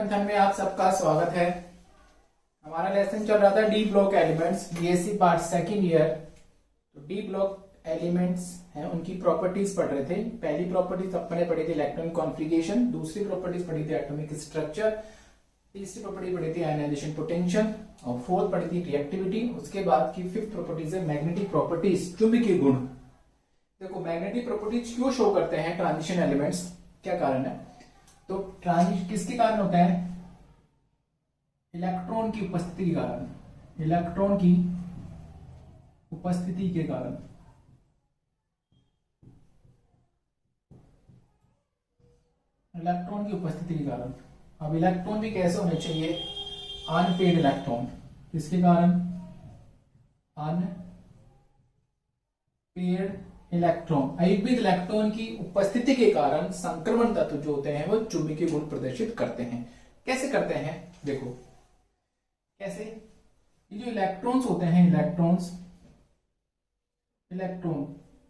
मंथन में आप सबका स्वागत है। हमारा लेसन चल रहा था D block elements, BSc part second year. तो डी ब्लॉक एलिमेंट्स हैं, उनकी प्रॉपर्टीज पढ़ रहे थे। पहली प्रॉपर्टीज अपने पढ़ी थी इलेक्ट्रॉन कॉन्फ़िगरेशन, दूसरी प्रॉपर्टीज पढ़ी थी एटॉमिक स्ट्रक्चर, तीसरी प्रॉपर्टी पढ़ी थी आयनाइजेशन पोटेंशियल और फोर्थ पढ़ी थी रिएक्टिविटी। उसके बाद की फिफ्थ प्रॉपर्टीज है मैग्नेटिक प्रॉपर्टीज, चुंबकीय गुण। देखो मैग्नेटिक प्रॉपर्टीज क्यों शो करते हैं ट्रांजिशन एलिमेंट्स, क्या कारण है? तो ट्रांजिशन किसके कारण होता है? इलेक्ट्रॉन की उपस्थिति के कारण, इलेक्ट्रॉन की उपस्थिति के कारण। इलेक्ट्रॉन की उपस्थिति के कारण। अब इलेक्ट्रॉन भी कैसे होने चाहिए? Unpaired electron. किसके कारण? Unpaired electron. अयुग्मित इलेक्ट्रॉन की उपस्थिति के कारण संक्रमण तत्व जो होते हैं वो चुंबकीय गुण प्रदर्शित करते हैं। कैसे करते हैं? देखो कैसे, ये जो इलेक्ट्रॉन्स होते हैं, इलेक्ट्रॉन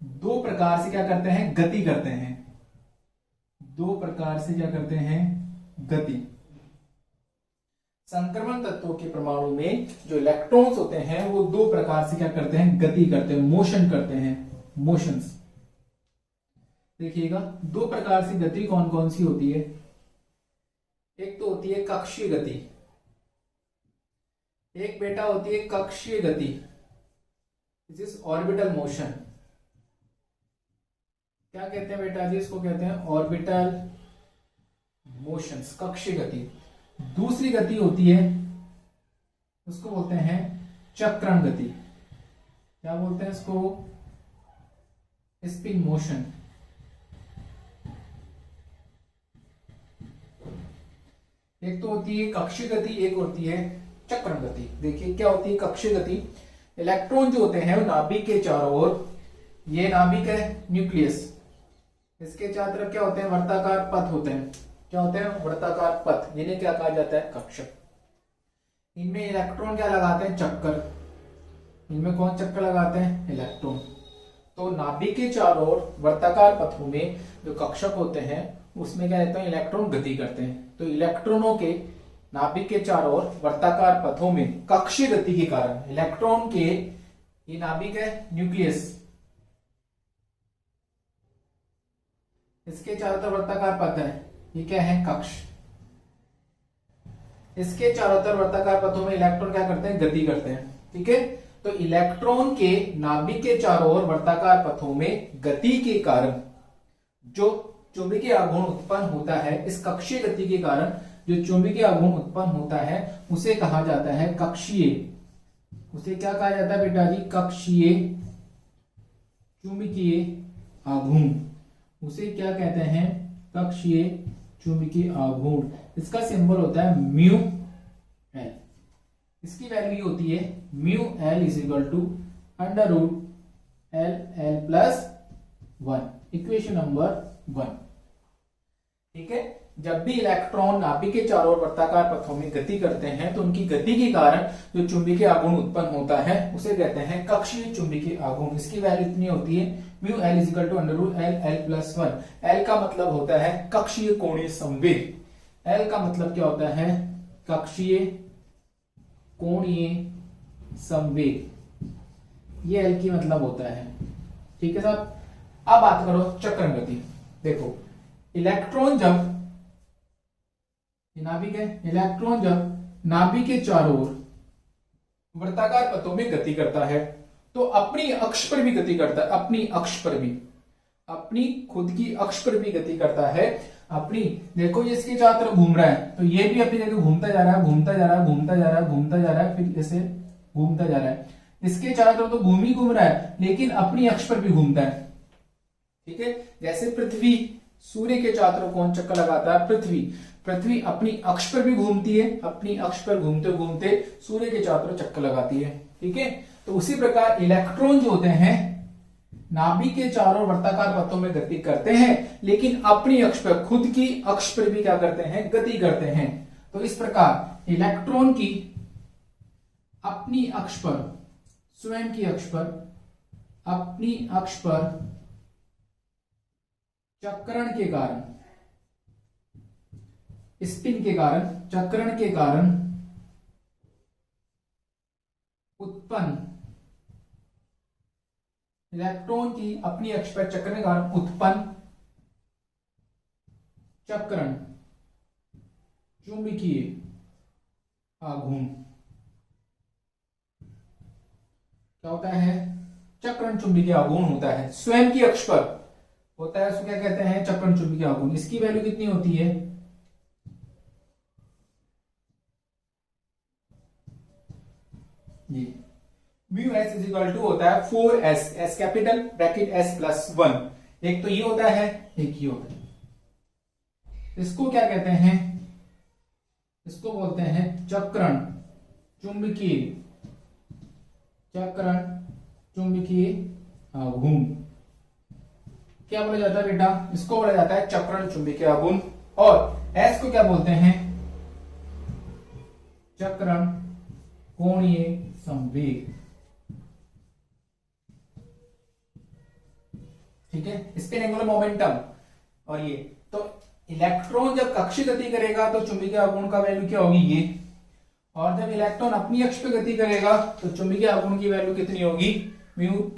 दो प्रकार से क्या करते हैं? गति करते हैं। दो प्रकार से क्या करते हैं? गति। संक्रमण तत्वों के परमाणु में जो इलेक्ट्रॉन्स होते हैं वो दो प्रकार से क्या करते हैं? गति करते हैं, मोशन करते हैं, मोशंस। देखिएगा दो प्रकार से गति कौन कौन सी होती है। एक तो होती है कक्षीय गति, एक बेटा होती है कक्षीय गति, दिस इज ऑर्बिटल मोशन। क्या कहते हैं बेटा जी? इसको कहते हैं ऑर्बिटल मोशंस, कक्षीय गति। दूसरी गति होती है, उसको बोलते हैं चक्रण गति। क्या बोलते हैं इसको? Spin motion. एक तो होती है कक्षीय गति, एक होती है चक्रण गति। देखिए क्या होती है कक्षीय गति? इलेक्ट्रॉन जो होते हैं वो नाभिक के चारों ओर, ये नाभिक है न्यूक्लियस, इसके चारों तरफ क्या होते हैं? वर्ताकार पथ होते हैं। क्या होते हैं? वर्ताकार पथ। इन्हें क्या कहा जाता है? कक्षक। इनमें इलेक्ट्रॉन क्या लगाते हैं? चक्कर। इनमें कौन चक्कर लगाते हैं? इलेक्ट्रॉन। तो नाभिक के चारों ओर वर्ताकार पथों में जो कक्षक होते हैं उसमें क्या रहता है? इलेक्ट्रॉन गति करते हैं। तो इलेक्ट्रॉनों के नाभिक के चारों ओर वर्ताकार पथों में कक्षीय गति के कारण इलेक्ट्रॉन के, ये नाभिक है न्यूक्लियस, इसके चारों तरफ वर्ताकार पथ है, ये क्या है? कक्ष। इसके चारों तरफ वर्ताकार पथों में इलेक्ट्रॉन क्या करते हैं? गति करते हैं। ठीक है, तो इलेक्ट्रॉन के नाभिक के चारों ओर वर्ताकार पथों में गति के कारण जो चुंबकीय आघूर्ण उत्पन्न होता है, इस कक्षीय गति के कारण जो चुंबकीय आघूर्ण उत्पन्न होता है उसे कहा जाता है कक्षीय। उसे क्या कहा जाता है बेटा जी? कक्षीय चुंबकीय आघूर्ण। उसे क्या कहते हैं? कक्षीय चुंबकीय आघूर्ण। इसका सिंबल होता है म्यू एल। इसकी वैल्यू होती है mu L is equal to under root L L plus 1, equation number 1। ठीक है, जब भी इलेक्ट्रॉन नाभिक के चारों ओर वर्ताकार पथों में गति करते हैं तो उनकी गति के कारण जो चुंबकीय आघूर्ण उत्पन्न होता है उसे कहते हैं कक्षीय चुंबकीय आघूर्ण। इसकी वैल्यू इतनी होती है mu L is equal to under root L L plus 1। L का मतलब होता है कक्षीय कोणीय संवेग। एल का मतलब क्या होता है? कक्षीय कोणीय संवेग। ये एल की मतलब होता है। ठीक है साहब, अब बात करो चक्रण गति। देखो इलेक्ट्रॉन जब, नाभिक है, इलेक्ट्रॉन जब नाभिक के चारों ओर वर्ताकार पथों में गति करता है तो अपनी अक्ष पर भी गति करता है। अपनी अक्ष पर भी, अपनी खुद की अक्ष पर भी गति करता है। अपनी, देखो ये इसके चारों तरफ घूम रहा है तो ये भी अपनी जगह घूमता जा रहा है, घूमता जा रहा है, घूमता जा रहा है, घूमता जा रहा है, फिर ऐसे घूमता जा रहा है। इसके चारों तरफ तो घूम ही घूम रहा है लेकिन अपनी अक्ष पर भी घूमता है। ठीक है, जैसे पृथ्वी सूर्य के चारों तरफ कौन चक्कर लगाता है? पृथ्वी अपनी अक्ष पर भी घूमती है, अपनी अक्ष पर घूमते घूमते सूर्य के चारों तरफ चक्कर लगाती है। ठीक है, तो उसी प्रकार इलेक्ट्रॉन जो होते हैं नाभिक के चारों वर्ताकार पथों में गति करते हैं लेकिन अपनी अक्ष पर, खुद की अक्ष पर भी क्या करते हैं? गति करते हैं। तो इस प्रकार इलेक्ट्रॉन की अपनी अक्ष पर, स्वयं की अक्ष पर, अपनी अक्ष पर चक्रण के कारण स्पिन के कारण, चक्रण के कारण उत्पन्न इलेक्ट्रॉन की अपनी अक्ष पर चक्रण के कारण उत्पन्न चक्रण चुंबकीय आघूर्ण क्या होता है? चक्रण चुंबकीय आघूर्ण होता है, स्वयं की अक्ष पर होता है, उसको क्या कहते हैं? चक्रण चुंबकीय आघूर्ण। इसकी वैल्यू कितनी होती है? ये mu S is equal to होता है 4s, S capital bracket s plus 1। एक तो ये होता है, एक ये होता है। इसको क्या कहते हैं? इसको बोलते हैं चक्रण चुंबकीय, चक्रण चुंबकीय आघूर्ण। क्या बोला जाता है बेटा? इसको बोला जाता है चक्रण चुंबकीय आघूर्ण। और एस को क्या बोलते हैं? चक्रण कोणीय संवेग। ठीक है, स्पिन एंगुलर मोमेंटम। और ये तो इलेक्ट्रॉन जब कक्षीय गति करेगा तो चुंबकीय आघूर्ण का वैल्यू क्या होगी? ये। और जब इलेक्ट्रॉन अपनी अक्ष पे गति करेगा तो चुंबकीय आघूर्ण की वैल्यू कितनी होगी? Mu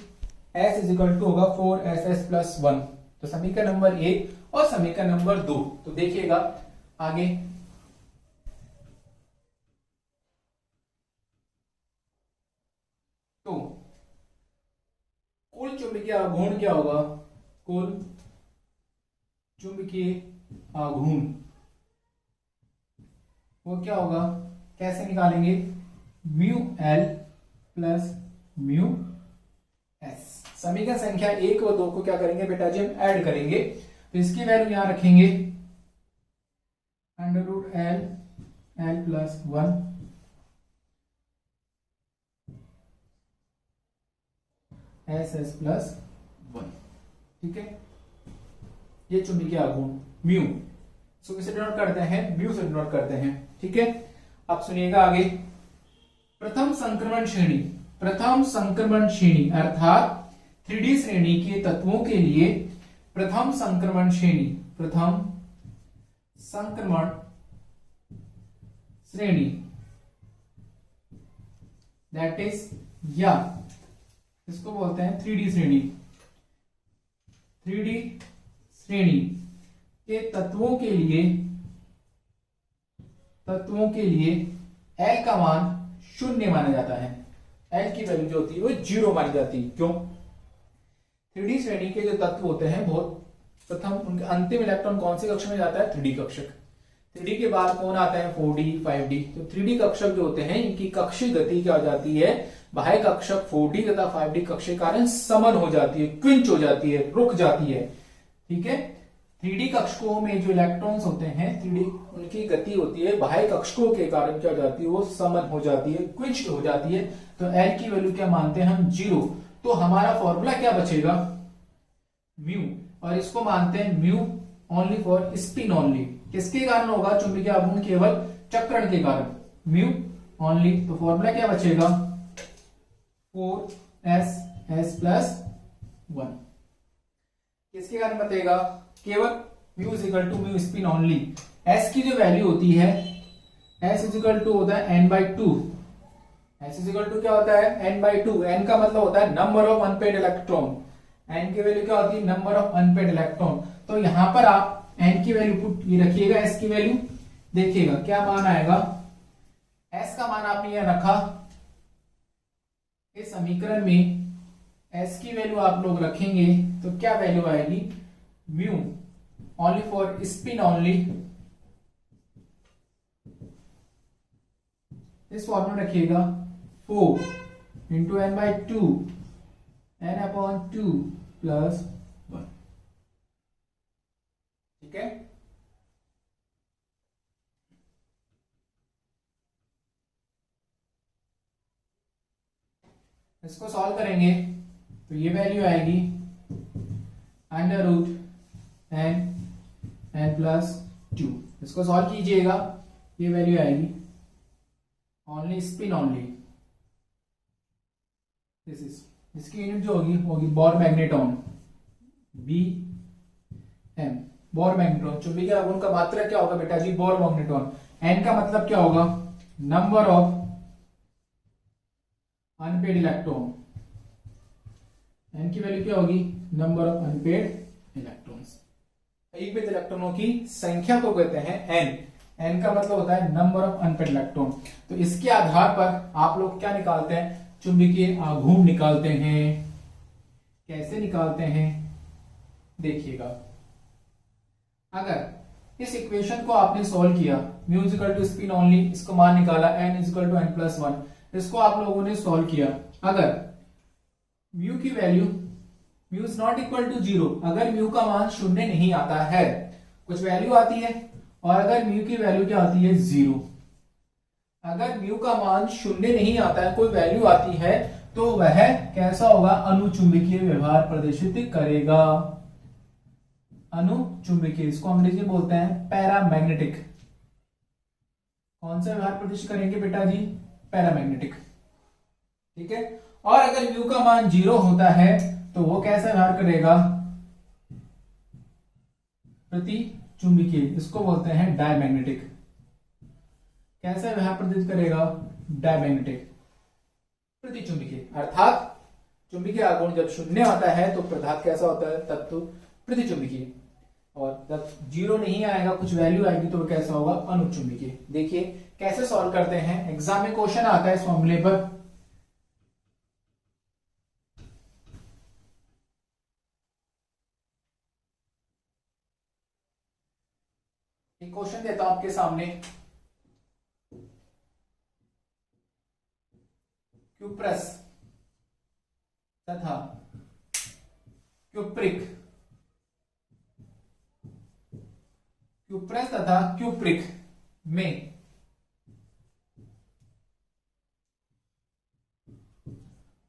S is equal to होगा 4ss प्लस 1। तो समीकरण नंबर 1 और समीकरण नंबर 2। तो देखिएगा आगे, तो कुल चुंबकीय आघूर्ण क्या होगा? कुल चुंबकीय आघूर्ण वो क्या होगा? कैसे निकालेंगे? Mu L plus mu S. समीकरण संख्या 1 और 2 को क्या करेंगे बेटा जी? हम ऐड करेंगे। तो इसकी वैल्यू यहां रखेंगे under root L, L plus 1 S S plus 1। ठीक है, ये चुंबकीय आघूर्ण म्यू। सो किसे डिनोट करते हैं? म्यू से डिनोट करते हैं। ठीक है, अब सुनिएगा आगे। प्रथम संक्रमण श्रेणी, प्रथम संक्रमण श्रेणी अर्थात 3D श्रेणी के तत्वों के लिए प्रथम संक्रमण श्रेणी, प्रथम संक्रमण श्रेणी दैट इज, या इसको बोलते हैं 3D श्रेणी। 3D श्रेणी के तत्वों के लिए L का मान 0 माना जाता है। L की वैल्यू जो होती है वो 0 मानी जाती है। क्यों? 3D श्रेणी के जो तत्व होते हैं बहुत प्रथम, उनका अंतिम इलेक्ट्रॉन कौन से कक्षक में जाता है? 3D कक्षक। 3D के बाद कौन आता है? 4D 5D। तो 3D कक्षक जो होते हैं इनकी कक्षीय गति क्या हो जाती है? बाह्य कक्षक 4D तथा 5D कक्षक के कारण समन हो जाती है, क्विंच हो जाती है, रुक जाती है। ठीक है, 3D कक्षकों में जो इलेक्ट्रॉन्स होते हैं 3D उनकी गति होती है बाह्य कक्षकों के कारण क्या हो जाती है? वो समन हो जाती है, क्विंच हो जाती है। तो L की वैल्यू क्या मानते हैं हम? 0। तो हमारा फॉर्मूला क्या बचेगा? म्यू। और इसको मानते हैं mu only for spin only. किसके कारण होगा? चुंबकीय आघूर्ण केवल चक्रण के कारण, म्यू ओनली। तो फॉर्मूला क्या बचेगा? 4s plus 1। किसके कारण बतेगा? केवल mu is equal to mu spin only. s की जो वैल्यू होती है, s इज इक्वल टू होता है n/2। s is equal to क्या होता है? n/2। n का मतलब होता है number of unpaired electron. n की वैल्यू क्या होती है? Number of unpaired electron. तो यहां पर आप n की वैल्यू पुट ये रखिएगा, s की वैल्यू देखिएगा क्या मान आएगा। s का मान आपने यहां रखा, इस समीकरण में s की वैल्यू आप लोग रखेंगे तो क्या वैल्यू आएगी? Mu only for spin only, इस फॉर्मूला रखिएगा 4 इंटू n/2 n/2 प्लस 1। ठीक है, इसको सॉल्व करेंगे तो ये वैल्यू आएगी अंडर रूट n प्लस 2। इसको सॉल्व कीजिएगा, ये वैल्यू आएगी only spin only. This is, इसकी यूनिट जो होगी होगी bore magneton BM। Bore magnetron. चुंबकीय आघूर्ण का मात्रक क्या होगा बेटा जी, बोर मैग्नेट्रॉन। एन का मतलब क्या होगा, number of unpaired electron. N की वैल्यू क्या होगी, नंबर ऑफ अनपेड इलेक्ट्रॉन्स। एकविध इलेक्ट्रॉनों की संख्या को कहते हैं एन। एन का मतलब होता है नंबर ऑफ अनपेड इलेक्ट्रॉन। तो इसके आधार पर आप लोग क्या निकालते हैं, चुंबकीय आघूर्ण निकालते हैं। कैसे निकालते हैं देखिएगा, अगर इस इक्वेशन को आपने सॉल्व किया, mu equal to spin only, इसको मान निकाला, N equal to N plus one, इसको आप लोगों ने सॉल्व किया। अगर म्यू की वैल्यू, mu is not equal to zero, अगर म्यू का मान शून्य नहीं आता है, कुछ वैल्यू आती है, और अगर म्यू की वैल्यू क्या आती है, जीरो। अगर म्यू का मान शून्य नहीं आता है, कोई वैल्यू आती है, तो वह कैसा होगा, अनुचुंबकीय व्यवहार प्रदर्शित करेगा। अनुचुंबकीय, इसको अंग्रेजी में बोलते हैं पैरामैग्नेटिक। कौन सा व्यवहार प्रदर्शित करेंगे बेटा जी, पैरामैग्नेटिक। ठीक है। और अगर म्यू का मान जीरो होता है तो वो कैसा व्यवहार करेगा, प्रति चुंबकीय, इसको बोलते हैं डायमैग्नेटिक। कैसा व्यवहार प्रदर्शित करेगा, डायमैग्नेटिक, प्रति चुंबकीय। अर्थात चुंबकीय आघूर्ण जब शून्य आता है तो पदार्थ कैसा होता है, तत्व प्रति चुंबकीय, और जब जीरो नहीं आएगा, कुछ वैल्यू आएगी, तो वो कैसा होगा, अनुचुंबकीय। देखिए कैसे सॉल्व करते हैं, एग्जाम में क्वेश्चन आता है इस फॉर्मूले पर। एक क्वेश्चन देता हूं आपके सामने, क्यूप्रस तथा क्यूप्रिक, क्यूप्रस तथा क्यूप्रिक में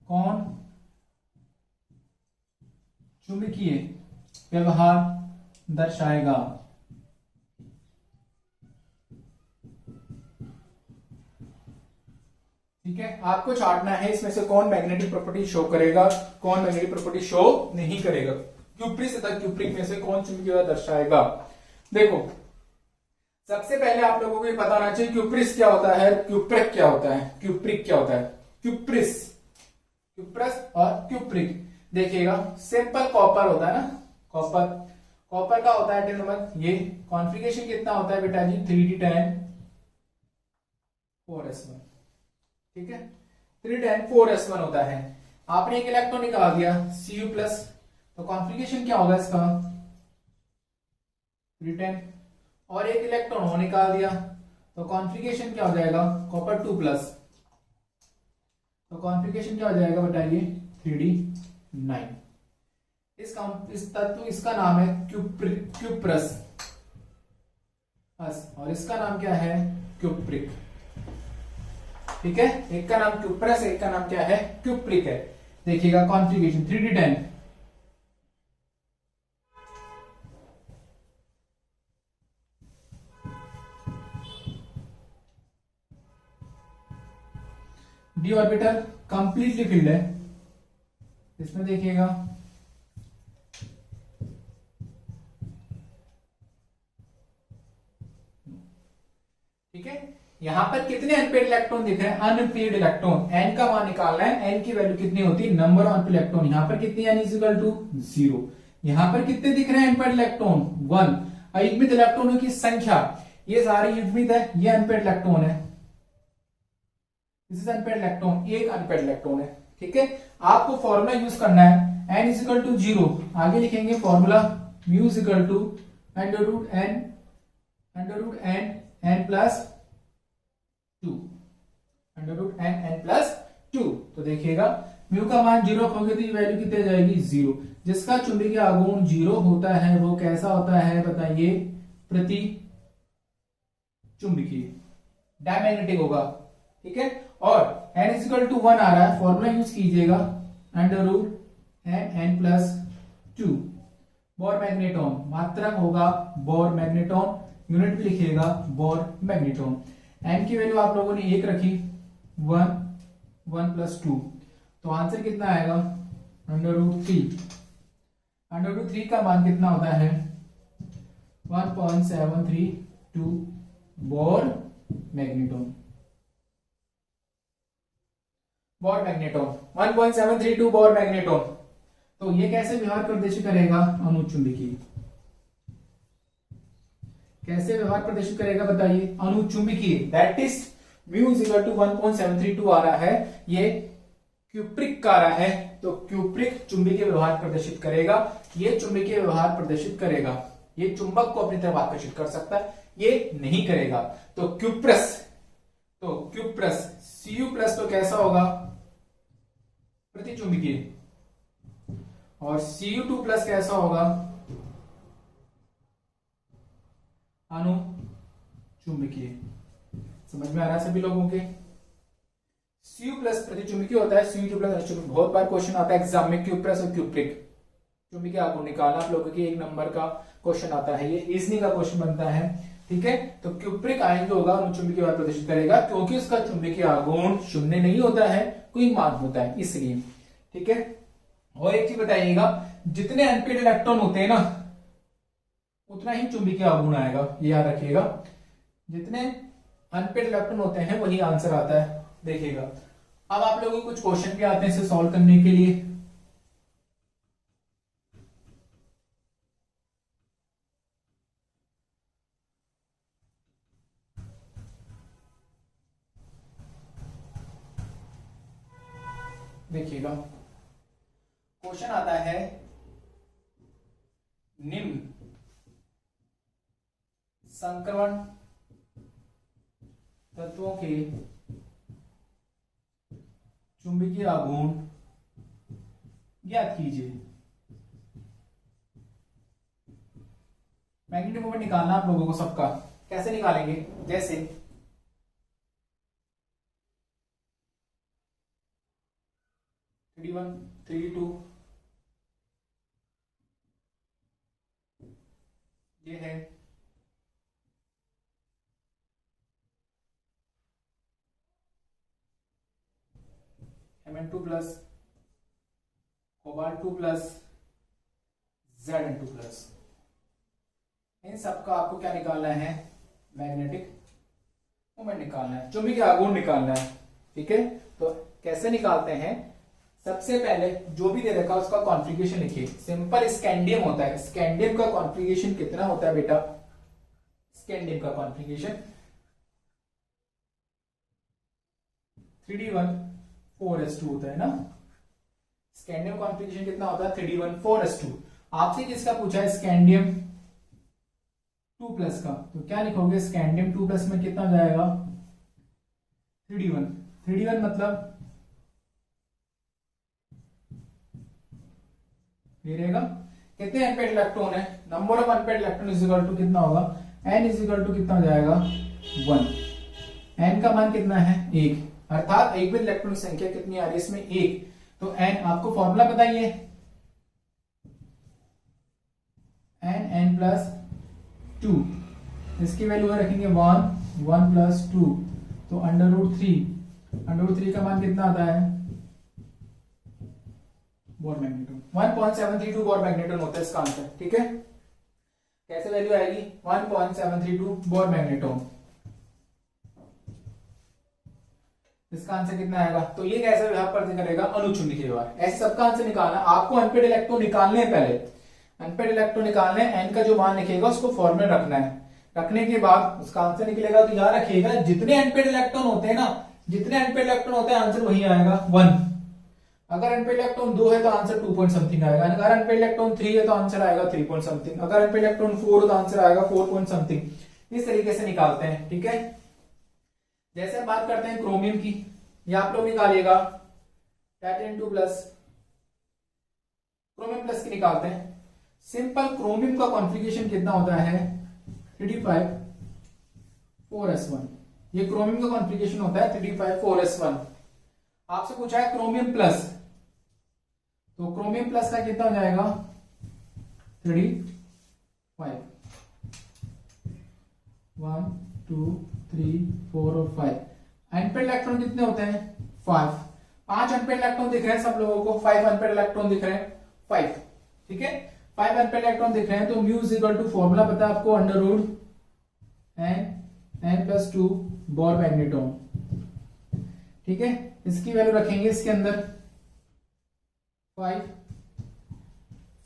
कौन चुंबकीय व्यवहार दर्शाएगा। ठीक है, आपको छांटना है इसमें से कौन मैग्नेटिक प्रॉपर्टी शो करेगा, कौन मैग्नेटिक प्रॉपर्टी शो नहीं करेगा। क्यूप्रिस तथा क्यूप्रिक में से कौन चुंबकीय व्यवहार दर्शाएगा। देखो सबसे पहले आप लोगों को ये पता होना चाहिए क्यूप्रिस क्या होता है, क्यूप्रिक क्या होता है। क्यूप्रिक क्या होता है, क्यूप्रिस, क्यूप्रस और क्यूप्रिक। देखिएगा सिंपल कॉपर होता है ना, कॉपर, कॉपर का होता है 10 नंबर। ये कॉन्फ़िगरेशन कितना होता है बेटा जी, 3d10 4s1। ठीक है, 3d10 4s1 होता है। आपने एक इलेक्ट्रॉन निकाल दिया Cu प्लस, तो कॉन्फ़िगरेशन क्या होगा इसका, 310, और एक इलेक्ट्रॉन और निकाल दिया, तो कॉन्फ़िगरेशन क्या हो जाएगा, कॉपर 2 प्लस, तो कॉन्फ़िगरेशन क्या हो जाएगा बताइए, 3d9। इस तत्व, इसका नाम है क्यूप्रस, और इसका नाम क्या है, क्यूप्रिक। ठीक है, एक का नाम क्यूप्रस, एक का नाम क्या है, क्यूप्रिक है। देखिएगा configuration 3d10, D orbital completely filled है। इसमें देखिएगा ठीक है, यहां पर कितने अनपेड इलेक्ट्रॉन दिख रहे हैं, अनपेड इलेक्ट्रॉन। एन का मान निकालना है, एन की वैल्यू कितनी होती है, नंबर ऑफ अनपेड इलेक्ट्रॉन। यहां पर कितनी, एन इक्वल टू 0। यहां पर कितने दिख रहे हैं अनपेड इलेक्ट्रॉन, 1। युग्मित इलेक्ट्रॉनों की संख्या, ये सारे युग्मित है, ये अनपेड इलेक्ट्रॉन है, दिस इज अनपेड इलेक्ट्रॉन, एक अनपेड इलेक्ट्रॉन है। ठीक है, आपको फॉर्मूला यूज करना है, एन इक्वल टू 0, आगे लिखेंगे formula mu equal to under root N N plus 2, under root N plus 2। तो देखिएगा म्यू का मान 0 होगा तो ये वैल्यू कितनी जाएगी, 0। जिसका चुंबकीय आघूर्ण 0 होता है वो कैसा होता है बताइए, प्रति चुंबकीय, डायमैग्नेटिक होगा। ठीक है, और n इक्वल टू 1 आ रहा है, फॉर्मूला यूज कीजिएगा, under root N plus 2। Bohr magneton, मात्रक होगा बोर मैग्नेटॉन, यूनिट भी लिखिएगा बोर मैग्नेटॉन। n की वैल्यू आप लोगों ने 1 रखी, 1 प्लस 2, तो आंसर कितना आएगा, अंडर रूट 3। अंडर रूट 3 का मान कितना होता है, 1.732 बोर मैग्नेटॉन। 1.732 bore magneton. तो ये कैसे व्यवहार प्रदर्शित करेगा? अनुचुंबकीय। कैसे व्यवहार प्रदर्शित करेगा बताइए? अनुचुंबकीय। That is mu is equal to 1.732 आ रहा है, ये क्यूप्रिक का आ रहा है, तो क्यूप्रिक चुंबकीय व्यवहार प्रदर्शित करेगा, ये चुंबकीय व्यवहार प्रदर्शित करेगा। ये चुंबक को अपनी तरफ आकर्षित कर सकता है, ये नहीं करेगा। तो क्यूप्रस Cu प्लस तो कैसा होगा? प्रतिचुंबकीय। और Cu2 प्लस कैसा होगा? अनुचुंबकीय। समझ में आ रहा है सभी लोगों के? Cu प्लस प्रतिचुंबकीय होता है, Cu2 प्लस अनुचुंबकीय। बहुत बार क्वेश्चन आता है एग्जाम में, क्यूप्रस और क्यूप्रिक चुंबकीय आघूर्ण निकालना, आप लोगों की 1 नंबर का क्वेश्चन आता है, ये रीजनिंग का क्वेश्चन बनता है। ठीक है, तो क्यूप्रिक आयन जो होगा अनुचुंबकीय व्यवहार प्रदर्शित करेगा, क्योंकि उसका चुंबकीय आघूर्ण शून्य नहीं होता है, कोई मान होता है, इसलिए। ठीक है, और एक चीज बताइएगा, जितने अनपेड इलेक्ट्रॉन होते हैं ना, उतना ही चुंबकीय आघूर्ण आएगा, ये याद रखिएगा। जितने अनपेड इलेक्ट्रॉन होते हैं वही आंसर आता है, देखिएगा। अब आप लोगों को कुछ क्वेश्चन भी आते हैं इसे सॉल्व करने के लिए। देखिएगा, क्वेश्चन आता है, निम्न संक्रमण तत्वों के चुंबकीय आघूर्ण ज्ञात कीजिए। मैग्नेटिक मोमेंट निकालना आप लोगों को सबका। कैसे निकालेंगे? जैसे D1 3D2 ये है, Mn2 plus, cobalt 2 plus, Zn2 plus. इन सबका आपको क्या निकालना है? मैग्नेटिक मोमेंट निकालना है, चुंबकीय आघूर्ण निकालना है। ठीक है, तो कैसे निकालते हैं? सबसे पहले जो भी दे रखा है उसका कॉन्फ़िगरेशन लिखिए। सिंपल स्कैंडियम होता है, स्कैंडियम का कॉन्फ़िगरेशन कितना होता है बेटा? स्कैंडियम का कॉन्फ़िगरेशन 3D1 4s2 होता है ना। स्कैंडियम कॉन्फ़िगरेशन कितना होता है? 3D1 4s2। आपसे किसका पूछा है? स्कैंडियम 2 प्लस का, तो क्या लिखोगे? स्कैंडियम 2 प्लस में कितना हो जाएगा? 3D1। 3D1 मतलब ये रहेगा, कितने अनपेड इलेक्ट्रॉन है? Number of unpaired electron is equal to कितना होगा? n इज इक्वल टू कितना हो जाएगा? 1। n का मान कितना है? 1, अर्थात एक भी इलेक्ट्रॉन की संख्या कितनी आ रही है इसमें? 1। तो n आपको फॉर्मूला बताइए। n प्लस 2, इसकी वैल्यू रखेंगे 1 प्लस 2, तो √3 का मान कितना आता है? बोर मैग्नेटॉन 1.732 बोर मैग्नेटॉन होता है इसका आंसर। ठीक है, कैसे वैल्यू आएगी? 1.732 बोर मैग्नेटॉन। इसका आंसर कितना आएगा? तो ये कैसे व्यवहार प्रदर्शित करेगा? अनुचुंबकीय व्यवहार। ऐसे सबका आंसर निकालना। आपको अनपेड इलेक्ट्रॉन निकालने हैं, पहले अनपेड इलेक्ट्रॉन निकालने हैं, एन का जो मान लिखेगा उसको फॉर्मूला रखना है। रखने के बाद उसका आंसर निकलेगा। तो याद रखिएगा, जितने अनपेड इलेक्ट्रॉन होते हैं ना, जितने अनपेड इलेक्ट्रॉन होते हैं आंसर वही आएगा 1। अगर अनपेड इलेक्ट्रॉन 2 है तो आंसर 2 पॉइंट समथिंग आएगा। अगर अनपेड इलेक्ट्रॉन 3 है तो आंसर आएगा 3 पॉइंट समथिंग। अगर अनपेड इलेक्ट्रॉन 4 है तो आंसर आएगा 4 पॉइंट समथिंग। इस तरीके से निकालते हैं। ठीक है, जैसे हम बात करते हैं क्रोमियम की, ये आप लोग निकालिएगा। टाइटेनियम 2 प्लस, क्रोमियम प्लस की निकालते हैं। सिंपल क्रोमियम का कॉन्फ़िगरेशन कितना होता है? 3d5 4s1। ये क्रोमियम का कॉन्फ़िगरेशन होता है 3d5 4s1। आपसे पूछा है क्रोमियम प्लस, तो क्रोमियम प्लस का कितना हो जाएगा? 3d5। 1 2 3 4 और 5। अनपेड इलेक्ट्रॉन कितने होते हैं? 5 अनपेड इलेक्ट्रॉन दिख रहे हैं सब लोगों को। 5 अनपेड इलेक्ट्रॉन दिख रहे हैं, 5। ठीक है, 5 अनपेड इलेक्ट्रॉन दिख रहे हैं, तो mu is equal to formula पता है आपको, under root n+2 bore magneton. ठीक है, इसकी वैल्यू रखेंगे इसके अंदर 5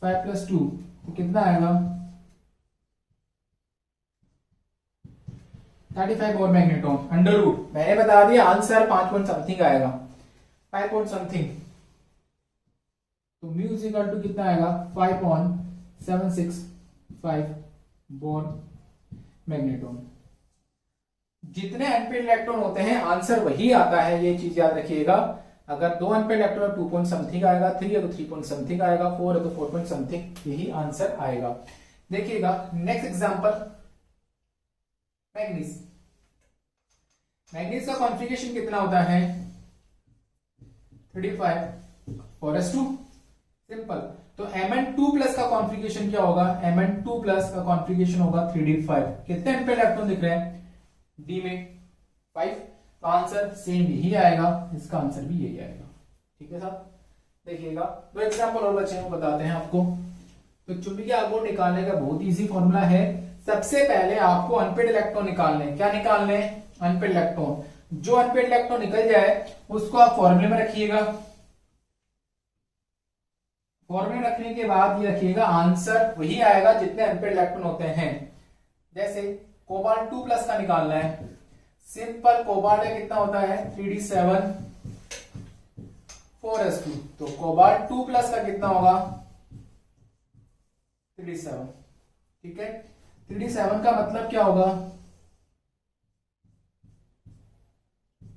+ 2 तो कितना आएगा 35 बोर मैग्नेटॉन अंडर रूट, मैंने बता दिया आंसर 5 पॉइंट समथिंग आएगा, 5 पॉइंट समथिंग। तो म्यू इज इक्वल टू कितना आएगा 5.765 बोर मैग्नेटॉन। जितने अनपेड इलेक्ट्रॉन होते हैं आंसर वही आता है, ये चीज याद रखिएगा। अगर 2 अनपेड इलेक्ट्रॉन 2 पॉइंट समथिंग आएगा, 3 है तो 3 पॉइंट समथिंग आएगा, 4 है तो 4 पॉइंट समथिंग, यही आंसर आएगा। देखिएगा नेक्स्ट एग्जांपल, मैग्नीज। मैग्नीज का कॉन्फ़िगरेशन कितना होता है 35 सिंपल। तो Mn2+ का कॉन्फ़िगरेशन क्या होगा, Mn2+ का कॉन्फ़िगरेशन होगा 3d5। कितने अनपेड इलेक्ट्रॉन दिख रहे हैं डी में 5, तो आंसर सेम यही आएगा, इसका आंसर भी यही आएगा। ठीक है साहब, देखिएगा 2 एग्जांपल और बचे हैं, बताते हैं आपको। तो चुंबकीय आघूर्ण निकालने का बहुत इजी फॉर्मूला है। सबसे पहले आपको अनपेड इलेक्ट्रॉन निकालने हैं। क्या निकालने हैं, अनपेड इलेक्ट्रॉन। जो अनपेड इलेक्ट्रॉन निकल जाए उसको आप फॉर्मूले में रखिएगा। फॉर्मूले रखने के बाद ये रखिएगा आंसर वही आएगा जितने अनपेड इलेक्ट्रॉन होते हैं। जैसे कोबाल्ट 2+ का निकालना है, सिंपल कोबाल्ट का कितना होता है 3d7 4s2, तो कोबाल्ट 2+ का कितना होगा 3d7। ठीक है, 3d7 का मतलब क्या होगा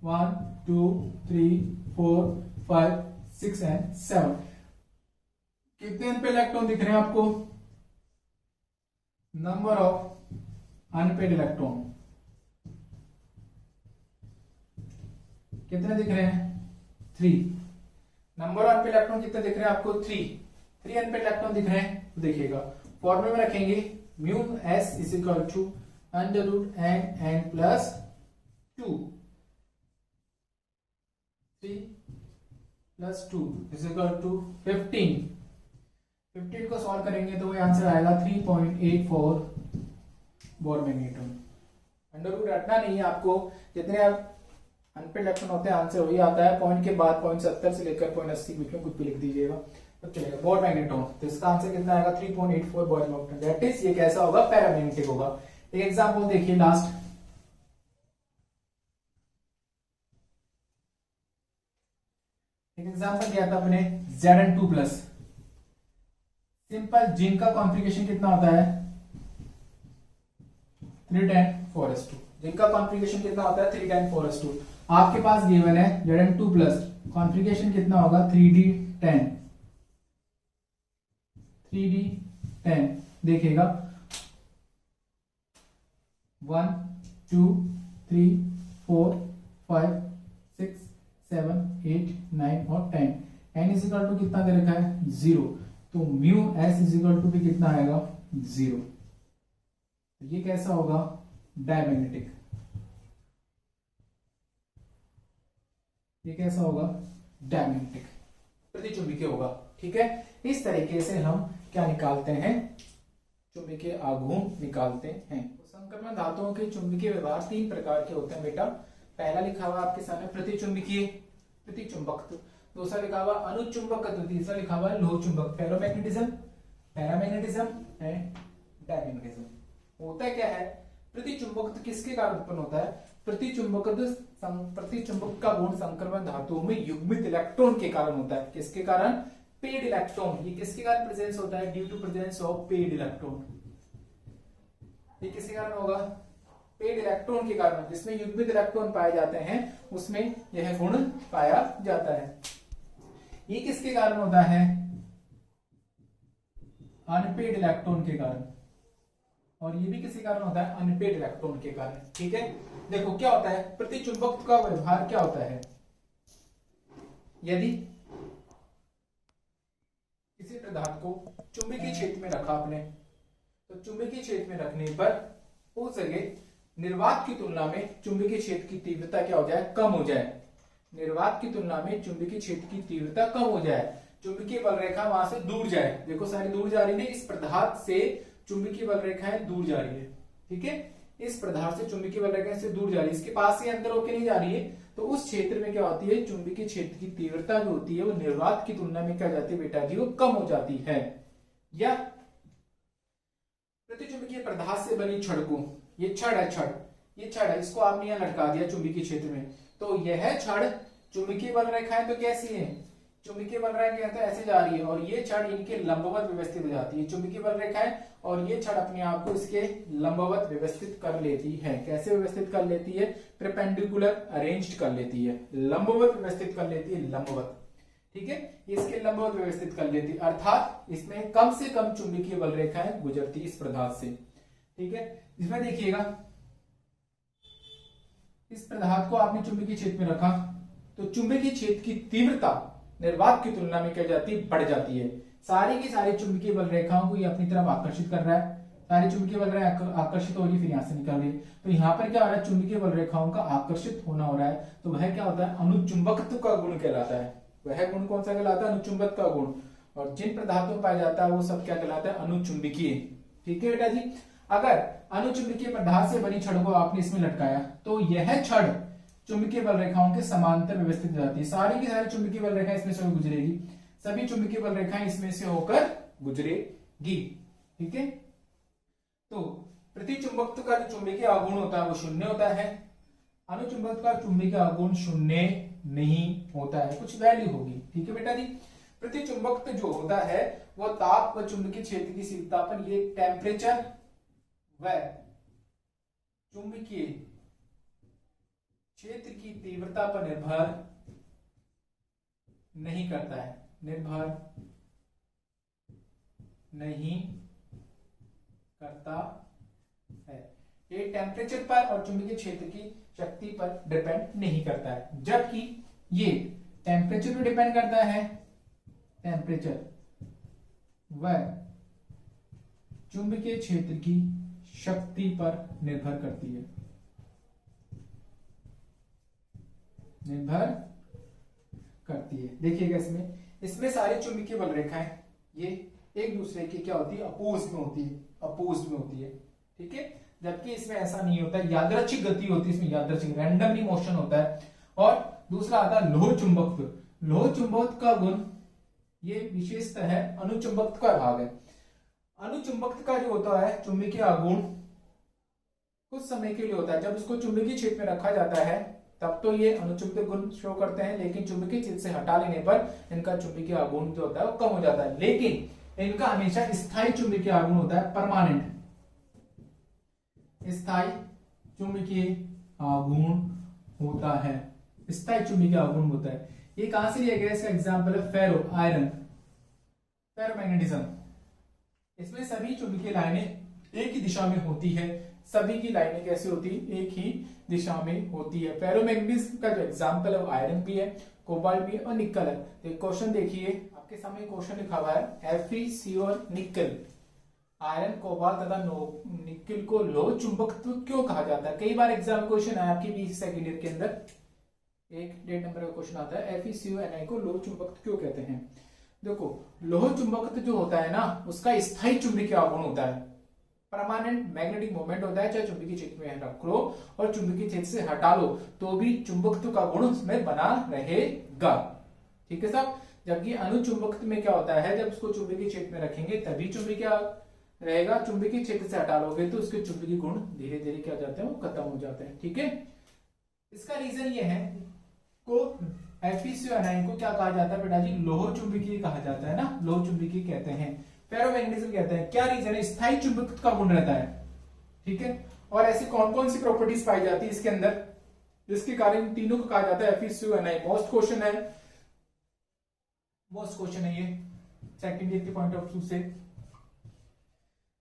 1 2 3 4 5 6 एंड 7। कितने अनपेड इलेक्ट्रॉन दिख रहे हैं आपको, नंबर ऑफ अनपेड इलेक्ट्रॉन कितने दिख रहे हैं 3। नंबर ऑफ अनपेड इलेक्ट्रॉन कितने दिख रहे हैं आपको 3 अनपेड इलेक्ट्रॉन दिख रहे हैं। तो देखिएगा फॉर्मूले में रखेंगे mu s is equal to under root n+2 3 + 2 is equal to 15 को सॉल्व करेंगे तो वो आंसर आएगा 3.84 बोर मैग्नेटॉन। अंडर रूट रटना नहीं है आपको, जितने आप अनपेड इलेक्ट्रॉन होते हैं आंसर वही आता है। पॉइंट के बाद 0.70 से लेकर 0.80 बीच में कुछ भी लिख दीजिएगा तो चलेगा। बोर मैग्नेटॉन, तो इसका आंसर कितना आएगा 3.84 बोर मैग्नेटॉन। दैट इज ये कैसा होगा, पैरामैग्नेटिक होगा। एक एग्जांपल देखिए लास्ट, एक एग्जांपल दिया था अपने Zn2+। सिंपल, जिंक का कॉन्फ़िगरेशन कितना होता है 310 जिंक का कॉन्फ़िगरेशन कितना होता है 310 आपके पास गिवन है Zn2+, कॉन्फ़िगरेशन कितना होगा 3d10। देखिएगा 1 2 3 4 5 6 7 8 9 और 10। n इज इक्वल टू कितना दे रखा है 0, तो mu s is equal to भी कितना आएगा 0। ये कैसा होगा डायमैग्नेटिक, ये कैसा होगा डायमैग्नेटिक, प्रतिचुंबकीय होगा। ठीक है, इस तरीके से हम क्या निकालते हैं, चुंबकीय आघूर्ण निकालते हैं। संक्रमण धातुओं के चुंबकीय व्यवहार 3 प्रकार के होते हैं बेटा। पहला लिखा हुआ आपके सामने प्रतिचुंबकीय, प्रतिचुंबकत्व। दूसरा लिखा हुआ अनुचुंबकत्व। तीसरा लिखा हुआ लोह चुंबक, फेरोमैग्नेटिज्म, पैरामैग्नेटिज्म एंड डायमैग्नेटिज्म। होता क्या है, प्रतिचुंबकत्व किसके कारण उत्पन्न होता है, प्रतिचुंबक का गुण संक्रमण धातुओं में युग्मित इलेक्ट्रॉन के कारण होता है। किसके कारण, पेड इलेक्ट्रॉन। ये किसके कारण प्रेजेंस होता है, due to presence of paired electron. ये किसके कारण होगा, पेड इलेक्ट्रॉन के कारण, जिसमें युग्मित इलेक्ट्रॉन पाए जाते हैं उसमें यह गुण पाया जाता है। ये किसके कारण होता है, अनपेड इलेक्ट्रॉन के कारण, और ये भी किसी कारण होता है अनपेड इलेक्ट्रॉन के कारण। ठीक है, देखो क्या होता है, प्रतिचुंबकत्व का व्यवहार क्या होता है, यदि किसी पदार्थ को चुंबकीय क्षेत्र में रखा आपने, तो चुंबकीय क्षेत्र में रखने पर हो सके निर्वात की तुलना में चुंबकीय क्षेत्र की तीव्रता क्या हो जाए, कम हो जाए। निर्वात की तुलना में चुंबकीय क्षेत्र की तीव्रता कम हो जाए। चुंबकीय बल रेखा वहां से दूर जाए। देखो सारी दूर जा रही है, इस पदार्थ से चुंबकीय बल रेखाएं दूर जा रही है। ठीक है, इस पदार्थ से चुंबकीय बल रेखाएं से दूर जा रही है, इसके पास से अंदर होके नहीं जा रही है। तो उस क्षेत्र में क्या होती है, चुंबकीय क्षेत्र की तीव्रता जो होती है वो निर्वात की तुलना में क्या जाती है बेटा जी, वो कम हो जाती है। या प्रतिचुंबकीय पदार्थ से बनी छड़ को, ये छड़ है, ये छड़ है, इसको आपने यहां लटका दिया चुंबकीय क्षेत्र में, तो यह छड़ चुंबकीय बल रेखाएं तो कैसी है, चुंबकीय बल रेखा तो ऐसे जा रही है और ये छड़ इनके लंबवत व्यवस्थित हो जाती है। चुंबकीय बल रेखाएं और ये छड़ अपने आप को इसके लंबवत व्यवस्थित कर लेती है। कैसे व्यवस्थित कर लेती है, परपेंडिकुलर अरेंज्ड कर लेती है, लंबवत व्यवस्थित कर लेती है, लंबवत। ठीक है, इसके लंबवत व्यवस्थित कर लेती है, अर्थात इसमें कम से कम चुंबकीय बल रेखाएं गुजरती इस पदार्थ से। ठीक है, इसमें देखिएगा, इस पदार्थ को आपने चुंबकीय क्षेत्र में रखा तो चुंबकीय क्षेत्र की तीव्रता निर्वात की तुलना में क्या जाती है, बढ़ जाती है। सारी की सारी चुंबकीय बल रेखाओं को ये अपनी तरफ आकर्षित कर रहा है, सारी चुंबकीय बल रेखाएं आकर्षित हो रही है, फिर यहां से निकल रही है। तो यहाँ पर क्या हो रहा है, चुंबकीय बल रेखाओं का आकर्षित होना हो रहा है, तो वह क्या होता है, अनुचुंबकत्व का गुण कहलाता है। वह गुण कौन सा कहलाता है, अनुचुंबक का गुण। और जिन पदार्थों में पाया जाता है वो सब क्या कहलाता है, अनुचुंबकीय। ठीक है बेटा जी, अगर अनुचुंबकीय पदार्थ से बनी छड़ को आपने इसमें लटकाया तो यह छड़ चुंबकीय बल रेखाओं के समांतर व्यवस्थित हो जाती है। सारी की सारी चुंबकीय बल रेखाएं इसमें से गुजरेगी, सभी चुंबकीय बल रेखाएं इसमें से होकर गुजरेगी। ठीक है, तो प्रतिचुंबकत्व का जो चुंबकीय आघूर्ण होता है वो शून्य होता है, अनुचुंबकत्व का चुंबकीय आघूर्ण शून्य नहीं होता है, कुछ वैल्यू होगी। ठीक है बेटा जी, प्रतिचुंबकत्व जो होता है वो ताप व चुंबकीय क्षेत्र की शीतलता पर, ये टेम्परेचर व चुंबकीय क्षेत्र की तीव्रता पर निर्भर नहीं करता है, निर्भर नहीं करता है। ये टेम्परेचर पर और चुंबकीय क्षेत्र की शक्ति पर डिपेंड नहीं करता है, जबकि ये टेम्परेचर पर डिपेंड करता है, टेम्परेचर व चुंबकीय क्षेत्र की शक्ति पर निर्भर करती है, निर्भर करती है। देखिएगा इसमें सारी चुंबकीय बल रेखाएं ये एक दूसरे की क्या होती है, अपोज में होती है, अपोज में होती है। ठीक है, जबकि इसमें ऐसा नहीं होता, यादृच्छिक गति होती है, इसमें यादृच्छिक रैंडमली मोशन होता है। और दूसरा आता है लोह चुंबकत्व। लोह चुंबकत्व का गुण ये विशेषतः है अनुचुंबकत्व का भाग है। अनुचुंबकत्व का जो होता है चुंबकीय आघूर्ण कुछ समय के लिए होता है, जब उसको चुंबकीय क्षेत्र में रखा जाता है तब तो ये अनुचुंबकीय गुण शो करते हैं, लेकिन चुंबकीय क्षेत्र से हटा लेने पर इनका चुंबकीय आघूर्ण जो होता है वो कम हो जाता है। लेकिन इनका हमेशा स्थायी चुंबकीय आघूर्ण होता है, परमानेंट स्थायी चुंबकीय आघूर्ण होता है, स्थायी चुंबकीय आघूर्ण होता है। ये कहां से लिया गया, इसका एग्जांपल है फेरो आयरन, फेरोमैग्नेटिज्म। इसमें सभी चुंबकीय लाइनें एक ही दिशा में होती है, सभी की लाइनें कैसे होती है, एक ही दिशा में होती है। फेरोमैग्नेटिज्म का जो एग्जांपल है वो आयरन भी है, कोबाल्ट भी है और निकल है। तो क्वेश्चन देखिए, आपके सामने क्वेश्चन लिखा हुआ है Fe और निकल, आयरन कोबाल्ट तथा निकल को लोह चुंबकत्व क्यों कहा जाता है। कई बार एग्जाम क्वेश्चन है आपकी 20 सेकंड ईयर के अंदर, एक 1.5 नंबर का क्वेश्चन आता है Fe को लोह चुंबकत्व क्यों कहते हैं। देखो लोह चुंबकत्व जो होता है ना उसका स्थायी चुंबकीय आघूर्ण होता है, परमानेंट मैग्नेटिक मोमेंट होता है, चाहे चुंबकीय क्षेत्र में रख लो और चुंबकीय क्षेत्र से हटा लो तो भी चुंबकत्व का गुण उसमें बना रहेगा। ठीक है साहब, जबकि अनुचुंबकत्व में क्या होता है, जब उसको चुंबकीय क्षेत्र में रखेंगे तभी चुंबकीय रहेगा, चुंबकीय क्षेत्र से हटा लोगे तो उसके चुंबकीय गुण धीरे धीरे क्या हो जाते हैं, वो खत्म हो जाते हैं। ठीक है, इसका रीजन ये है को Fe को क्या कहा जाता है बेटा जी, लोह चुंबकीय कहा जाता है ना, लोह चुंबकीय कहते हैं, फेरोमैग्नेटिज्म कहते हैं। क्या रीजन है, स्थायी चुंबकत्व का गुण रहता है। ठीक है, और ऐसी कौन कौन सी प्रॉपर्टीज पाई जाती है इसके अंदर जिसके कारण तीनों को कहा जाता है Fe। मोस्ट क्वेश्चन है, मोस्ट क्वेश्चन है ये सेकंड ईयर के पॉइंट ऑफ व्यू से।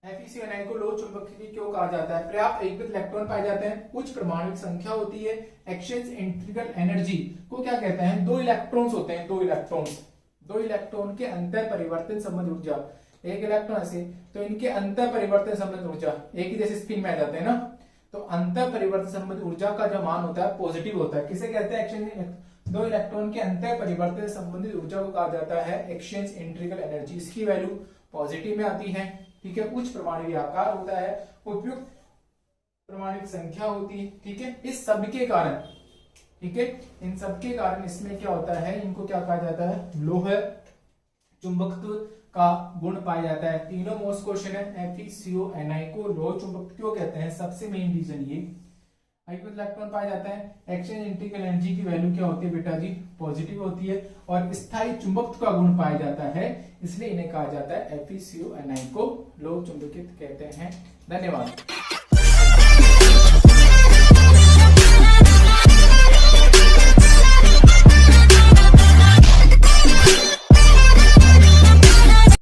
Fe को लोह चुंबकीय क्यों कहा जाता है, पर्याप्त एकविध इलेक्ट्रॉन पाए जाते हैं, उच्च परमाणुक संख्या होती है, एक्सचेंज इंटीग्रल एनर्जी को क्या कहते हैं, 2 इलेक्ट्रॉन्स होते हैं, 2 इलेक्ट्रॉन के अंतर परिवर्तन संबंध ऊर्जा, एक इलेक्ट्रॉन से तो इनके अंतर परिवर्तन संबंध ऊर्जा एक ही जैसे स्पिन में आ जाते हैं ना, तो अंतर परिवर्तन संबंध ऊर्जा का जो मान होता है पॉजिटिव होता है। किसे कहते हैं, एक्सचेंज दो इलेक्ट्रॉन के अंतर परिवर्तन से संबंधित ऊर्जा को कहा जाता है एक्सचेंज इंट्रिकल एनर्जी। इसकी वैल्यू पॉजिटिव में आती है, ठीक है। उच्च परमाणु आकार होता है, उपयुक्त परमाणु संख्या होती है, ठीक है। इस सब के कारण, ठीक है, इन सब के कारण इसमें क्या होता है, इनको क्या कहा जाता है, लोह चुंबकत्व का गुण पाया जाता है। तीनों मोस्ट क्वेश्चन है। FeCO को लोह चुंबक क्यों कहते हैं, सबसे मेन रीजन ये इलेक्ट्रॉन पाया जाता है। एक्सचेंज इंट्रिकल एनर्जी की वैल्यू क्या होती है बेटा जी, पॉजिटिव होती है, और स्थायी चुंबकत्व का गुण पाया जाता है, इसलिए इन्हें कहा जाता है FeCO को लोह चुंबकित कहते हैं। धन्यवाद।